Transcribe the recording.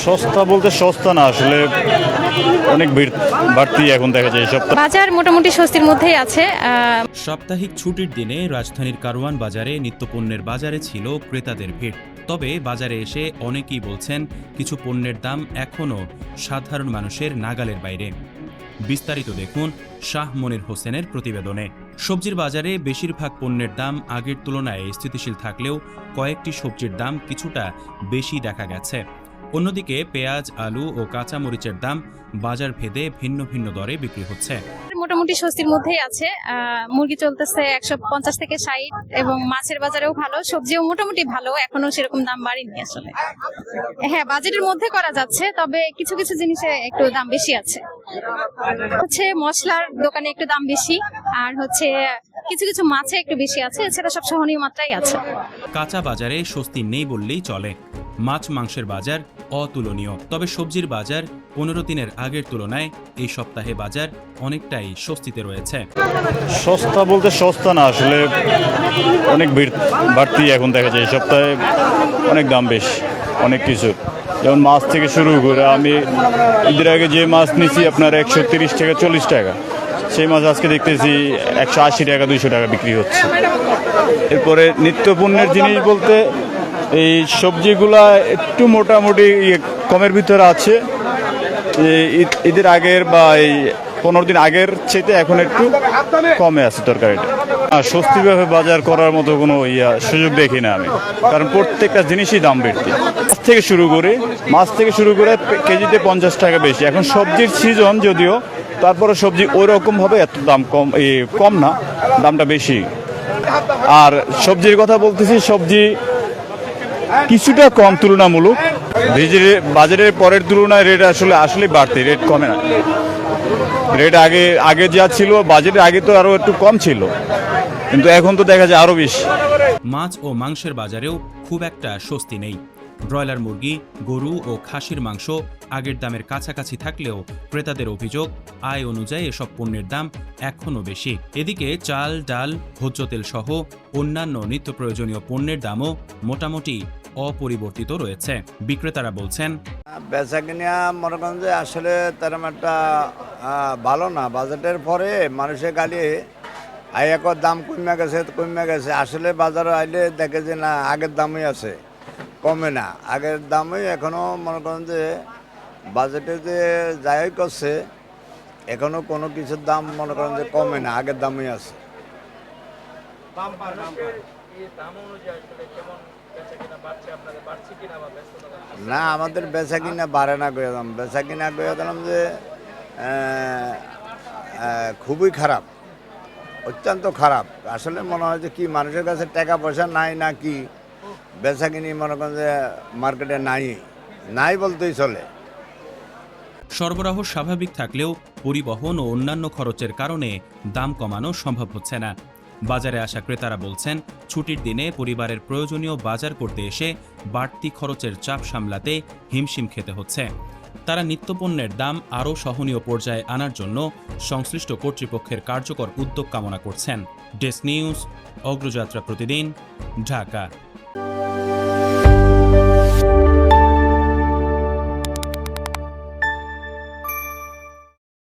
সস্তা বলতে সস্তা না, আসলে অনেক বাড়তি এখন দেখা যায় এই সপ্তাহ। বাজার মোটামুটি স্বস্তির মধ্যেই আছে। সাপ্তাহিক ছুটির দিনে রাজধানীর কারওয়ান বাজারে নিত্যপণ্যের বাজারে ছিল ক্রেতাদের ভিড়। তবে বাজারে এসে অনেকেই বলছেন কিছু পণ্যের দাম এখনও সাধারণ মানুষের নাগালের বাইরে। বিস্তারিত দেখুন শাহ মনির হোসেনের প্রতিবেদনে। সবজির বাজারে বেশিরভাগ পণ্যের দাম আগের তুলনায় স্থিতিশীল থাকলেও কয়েকটি সবজির দাম কিছুটা বেশি দেখা গেছে। অন্যদিকে পেঁয়াজ, আলু ও কাঁচা মরিচের দাম বাজার ভেদে ভিন্ন ভিন্ন দরে বিক্রি হচ্ছে। মোটামুটি স্বস্তির মধ্যেই আছে। মুরগি চলতেছে 150 থেকে 60, এবং মাছের বাজারেও ভালো, সবজিও মোটামুটি ভালো, এখনো সেরকম দাম বাড়েনি আসলে। হ্যাঁ, বাজেটের মধ্যে করা যাচ্ছে, তবে কিছু কিছু জিনিসে একটু দাম বেশি আছে। হচ্ছে মশলার দোকানে একটু দাম বেশি, আর হচ্ছে কিছু কিছু মাছে একটু বেশি আছে, এছাড়া সব সহনীয় মাত্রাই আছে। কাঁচা বাজারে স্বস্তি নেই বললেই চলে। মাছ মাংসের বাজার অতুলনীয়, তবে সবজির বাজার 15 দিনের আগের তুলনায় এই সপ্তাহে বাজার অনেকটাই স্বস্তিতে রয়েছে। সস্তা বলতে সস্তা না, আসলে অনেক বাড়তি এখন দেখা যায় এই সপ্তাহে অনেক দাম বেশি অনেক কিছু। যেমন মাছ থেকে শুরু করে আমি ঈদের আগে যে মাছ নিয়েছি আপনার 130 টাকা 40 টাকা, সেই মাছ আজকে দেখতেছি 180 টাকা 200 টাকা বিক্রি হচ্ছে। এরপরে নিত্যপণ্যের জিনিস বলতে এই সবজিগুলা একটু মোটামুটি কমের ভিতরে আছে। ঈদের আগের বা এই 15 দিন আগের চাইতে এখন একটু কমে আছে তরকারিটা। স্বস্তিভাবে বাজার করার মতো কোনো সুযোগ দেখি না আমি, কারণ প্রত্যেকটা জিনিসই দাম বৃদ্ধি। মাছ থেকে শুরু করে কেজিতে 50 টাকা বেশি। এখন সবজির সিজন যদিও, তারপরে সবজি ওই রকমভাবে এত দাম কম না, দামটা বেশি। আর সবজির কথা বলতেছি, সবজি কিছুটা কম তুলনামূলক। বাজারের পরের তুলনায় রেট আসলে বাড়তি, রেট কমে না। রেট আগে যা ছিল বাজেটের আগে তো আরো একটু কম ছিল, কিন্তু এখন তো দেখা যায় আরো বেশি। মাছ ও মাংসের বাজারেও খুব একটা স্বস্তি নেই। ব্রয়লার মুরগি, গরু ও খাসির মাংস আগের দামের কাছাকাছি থাকলেও ক্রেতাদের অভিযোগ আয় অনুযায়ী এসব পণ্যের দাম এখনও বেশি। এদিকে চাল, ডাল, ভোজ্য তেল সহ অন্যান্য নিত্য প্রয়োজনীয় পণ্যের দামও মোটামুটি অপরিবর্তিত রয়েছে। বিক্রেতারা বলছেন, বেচা কিনা মনে করেন যে আসলে তেরম একটা ভালো না। বাজেটের পরে মানুষের গালি আয়াকর দাম কমে গেছে। আসলে বাজারে আইলে দেখে যে না, আগের দামই আছে, কমে না। আগের দামই এখনও মনে করেন যে বাজেটে যে যাই করছে, এখনও কোনো কিছুর দাম মনে করেন যে কমে না, আগের দামই আছে। না, আমাদের বেচা কিনা বাড়ে না গিয়ে দাম। বেচা কিনা গিয়ে দিলাম যে খুবই খারাপ, অত্যন্ত খারাপ। আসলে মনে হয় যে কি মানুষের কাছে টাকা পয়সা নাই না কি, বেচা কিনি মনে করেন যে মার্কেটে নাই বলতেই চলে। সরবরাহ স্বাভাবিক থাকলেও পরিবহন ও অন্যান্য খরচের কারণে দাম কমানো সম্ভব হচ্ছে না। বাজারে আসা ক্রেতারা বলছেন, ছুটির দিনে পরিবারের প্রয়োজনীয় বাজার করতে এসে বাড়তি খরচের চাপ সামলাতে হিমশিম খেতে হচ্ছে। তারা নিত্যপণ্যের দাম আরও সহনীয় পর্যায়ে আনার জন্য সংশ্লিষ্ট কর্তৃপক্ষের কার্যকর উদ্যোগ কামনা করছেন। ডেস্ক নিউজ, অগ্রযাত্রা প্রতিদিন, ঢাকা।